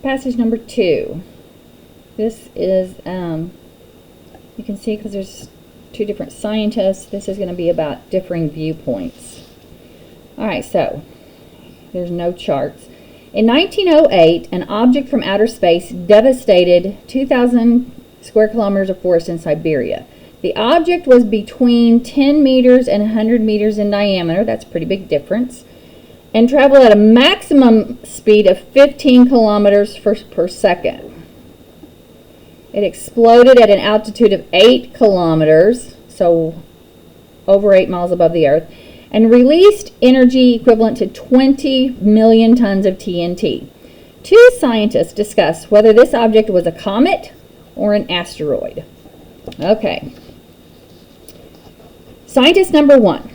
Passage number 2. This is, you can see because there's two different scientists, this is going to be about differing viewpoints. Alright, so there's no charts. In 1908, an object from outer space devastated 2,000 square kilometers of forest in Siberia. The object was between 10 meters and 100 meters in diameter. That's a pretty big difference. And traveled at a maximum speed of 15 kilometers per second. It exploded at an altitude of 8 kilometers, so over 8 miles above the Earth, and released energy equivalent to 20 million tons of TNT. Two scientists discussed whether this object was a comet or an asteroid. Okay. Scientist number 1.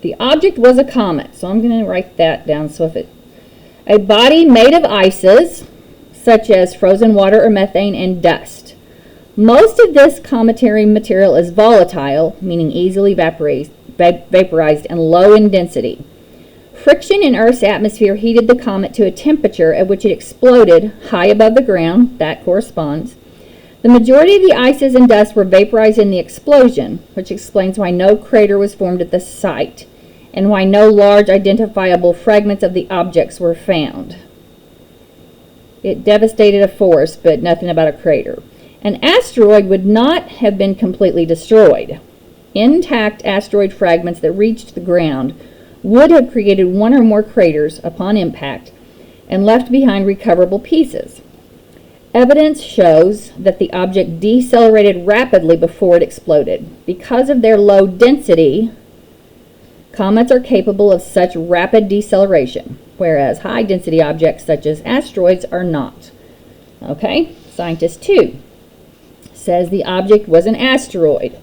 The object was a comet, so I'm going to write that down. So a body made of ices, such as frozen water or methane, and dust. Most of this cometary material is volatile, meaning easily vaporized and low in density. Friction in Earth's atmosphere heated the comet to a temperature at which it exploded high above the ground. That corresponds. The majority of the ices and dust were vaporized in the explosion, which explains why no crater was formed at the site, and why no large identifiable fragments of the objects were found. It devastated a forest, but nothing about a crater. An asteroid would not have been completely destroyed. Intact asteroid fragments that reached the ground would have created one or more craters upon impact and left behind recoverable pieces. Evidence shows that the object decelerated rapidly before it exploded. Because of their low density, comets are capable of such rapid deceleration, whereas high-density objects such as asteroids are not. Okay, scientist 2 says the object was an asteroid.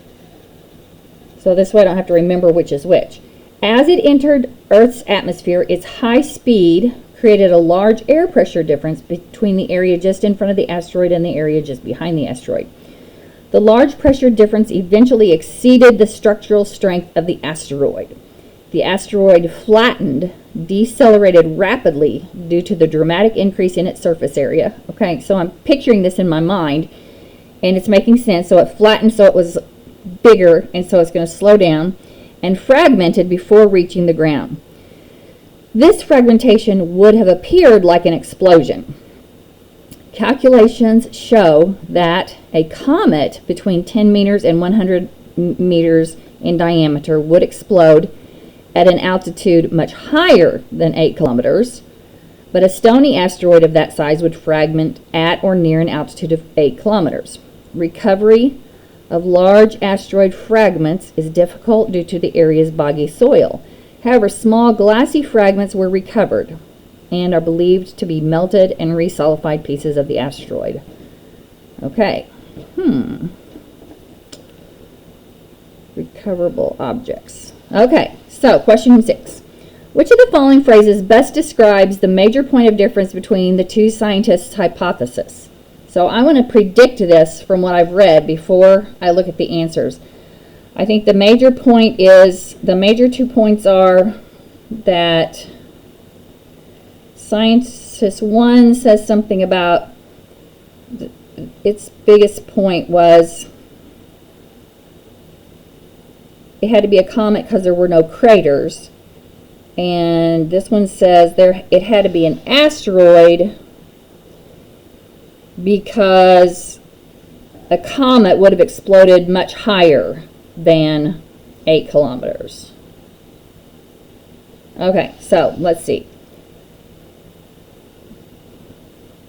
So this way I don't have to remember which is which. As it entered Earth's atmosphere, its high speed created a large air pressure difference between the area just in front of the asteroid and the area just behind the asteroid. The large pressure difference eventually exceeded the structural strength of the asteroid. The asteroid flattened, decelerated rapidly due to the dramatic increase in its surface area. Okay, so I'm picturing this in my mind, and it's making sense. So it flattened, so it was bigger, and so it's going to slow down, and fragmented before reaching the ground. This fragmentation would have appeared like an explosion. Calculations show that a comet between 10 meters and 100 meters in diameter would explode at an altitude much higher than 8 kilometers, but a stony asteroid of that size would fragment at or near an altitude of 8 kilometers. Recovery of large asteroid fragments is difficult due to the area's boggy soil. However, small glassy fragments were recovered and are believed to be melted and resolidified pieces of the asteroid. Okay. Recoverable objects. Okay, so question 6. Which of the following phrases best describes the major point of difference between the two scientists' hypotheses? So I want to predict this from what I've read before I look at the answers. I think the major point is, the major 2 points are that scientist 1 says something about its biggest point was it had to be a comet because there were no craters. And this one says it had to be an asteroid because a comet would have exploded much higher than 8 kilometers. Okay, so let's see.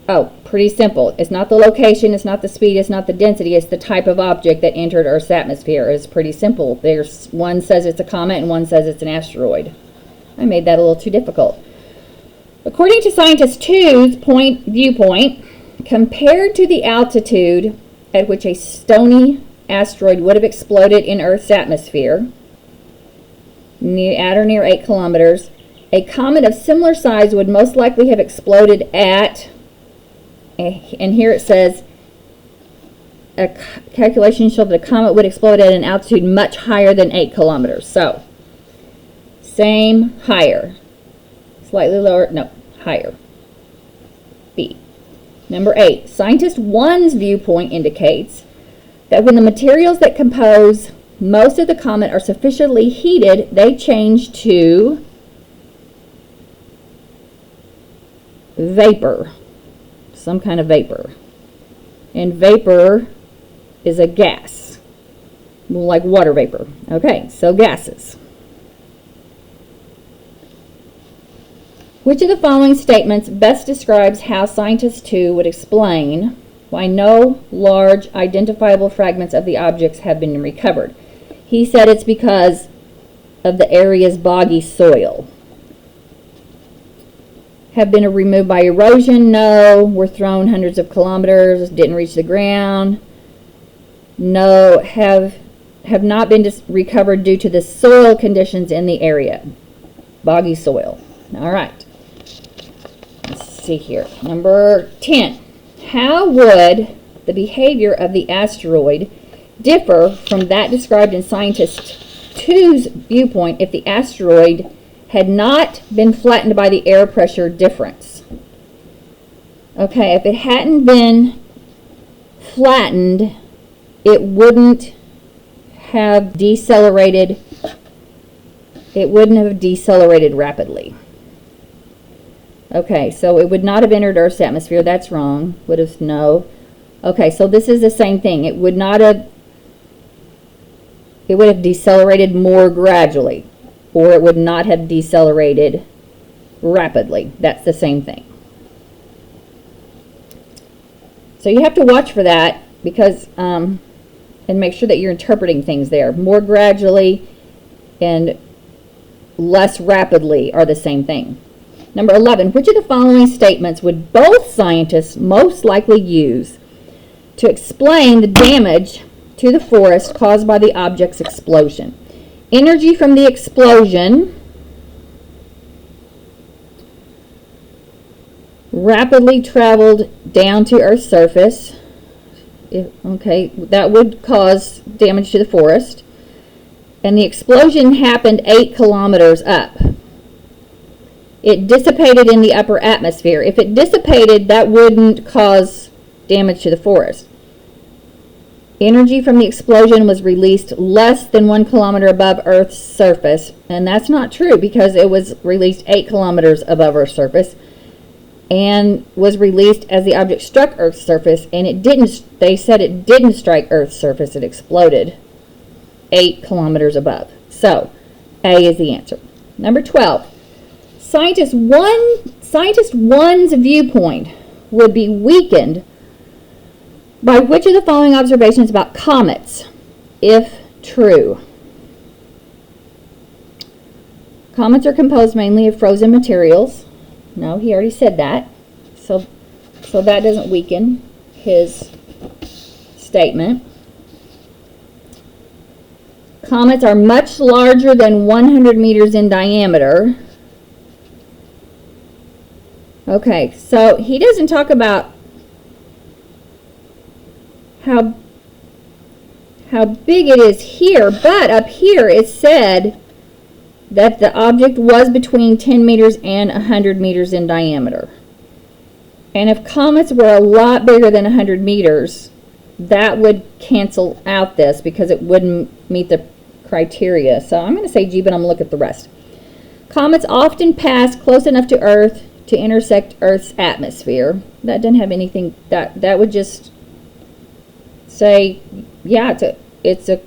Oh, pretty simple. It's not the location, it's not the speed, it's not the density, it's the type of object that entered Earth's atmosphere. It's pretty simple. There's one says it's a comet and one says it's an asteroid. I made that a little too difficult. According to scientist 2's viewpoint, compared to the altitude at which a stony asteroid would have exploded in Earth's atmosphere, at or near 8 kilometers, a comet of similar size would most likely have exploded at, and here it says, a calculation showed that a comet would explode at an altitude much higher than 8 kilometers. So, same, higher. Slightly lower, no, higher. B. Number 8, scientist 1's viewpoint indicates that when the materials that compose most of the comet are sufficiently heated, they change to vapor, some kind of vapor. And vapor is a gas, like water vapor. Okay, so gases. Which of the following statements best describes how scientist 2 would explain why no large identifiable fragments of the objects have been recovered? He said it's because of the area's boggy soil. Have been removed by erosion? No. Were thrown hundreds of kilometers, didn't reach the ground? No. Have not been recovered due to the soil conditions in the area. Boggy soil. All right. Let's see here. Number 10. How would the behavior of the asteroid differ from that described in scientist 2's viewpoint if the asteroid had not been flattened by the air pressure difference? Okay, if it hadn't been flattened, it wouldn't have decelerated. It wouldn't have decelerated rapidly. Okay, so it would not have entered Earth's atmosphere. That's wrong. Would have, no. Okay, so this is the same thing. It would have decelerated more gradually, or it would not have decelerated rapidly. That's the same thing. So you have to watch for that, because and make sure that you're interpreting things there. More gradually and less rapidly are the same thing. Number 11, which of the following statements would both scientists most likely use to explain the damage to the forest caused by the object's explosion? Energy from the explosion rapidly traveled down to Earth's surface. Okay, that would cause damage to the forest. And the explosion happened 8 kilometers up. It dissipated in the upper atmosphere. If it dissipated, that wouldn't cause damage to the forest. Energy from the explosion was released less than 1 kilometer above Earth's surface. And that's not true, because it was released 8 kilometers above Earth's surface and was released as the object struck Earth's surface, and it didn't, they said it didn't strike Earth's surface, it exploded 8 kilometers above. So, A is the answer. Number 12. Scientist 1's viewpoint would be weakened by which of the following observations about comets, if true? Comets are composed mainly of frozen materials. No, he already said that. So that doesn't weaken his statement. Comets are much larger than 100 meters in diameter. Okay, so he doesn't talk about how big it is here, but up here it said that the object was between 10 meters and 100 meters in diameter. And if comets were a lot bigger than 100 meters, that would cancel out this, because it wouldn't meet the criteria. So I'm going to say G, but I'm going to look at the rest. Comets often pass close enough to Earth to intersect Earth's atmosphere. That doesn't have anything, that would just say, yeah, it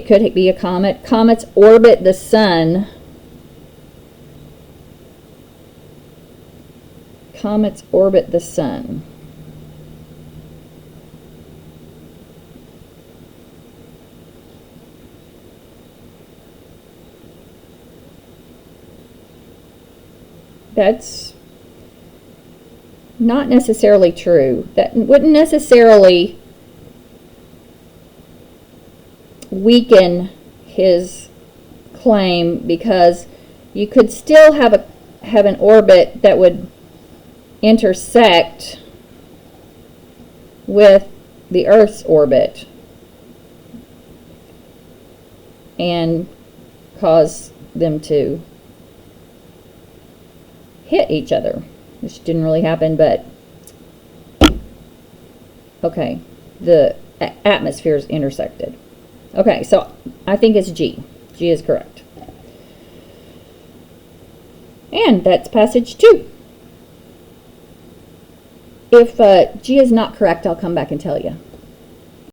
could be a comet. Comets orbit the sun. Comets orbit the sun. That's not necessarily true. That wouldn't necessarily weaken his claim, because you could still have an orbit that would intersect with the Earth's orbit and cause them to hit each other. which didn't really happen, but okay, the atmospheres intersected. Okay, so I think it's G. G is correct. And that's passage 2. If G is not correct, I'll come back and tell you.